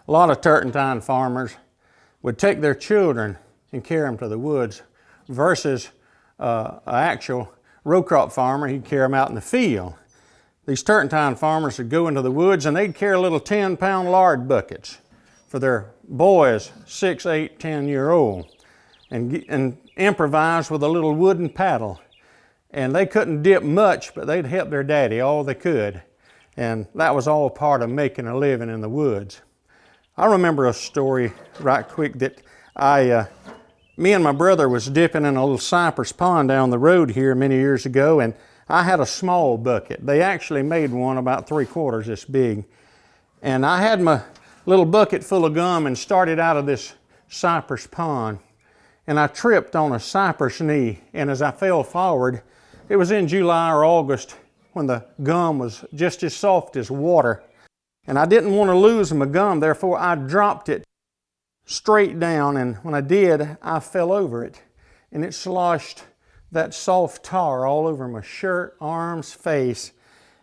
a lot of turpentine farmers would take their children and carry them to the woods versus an actual row crop farmer, he'd carry them out in the field. These turpentine farmers would go into the woods and they'd carry little 10-pound lard buckets for their boys, 6, 8, 10-year-old, and improvise with a little wooden paddle. And they couldn't dip much, but they'd help their daddy all they could. And that was all part of making a living in the woods. I remember a story right quick that me and my brother was dipping in a little cypress pond down the road here many years ago, and I had a small bucket. They actually made one about 3/4 this big. And I had my little bucket full of gum and started out of this cypress pond. And I tripped on a cypress knee, and as I fell forward, it was in July or August when the gum was just as soft as water. And I didn't want to lose my gum, therefore I dropped it straight down, and when I did, I fell over it. And it sloshed that soft tar all over my shirt, arms, face.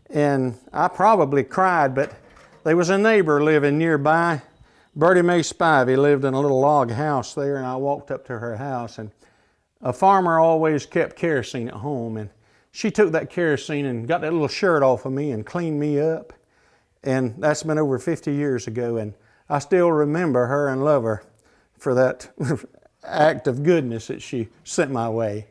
And I probably cried, but there was a neighbor living nearby. Bertie Mae Spivey lived in a little log house there, and I walked up to her house, and a farmer always kept kerosene at home, and she took that kerosene and got that little shirt off of me and cleaned me up. And that's been over 50 years ago, and I still remember her and love her for that act of goodness that she sent my way.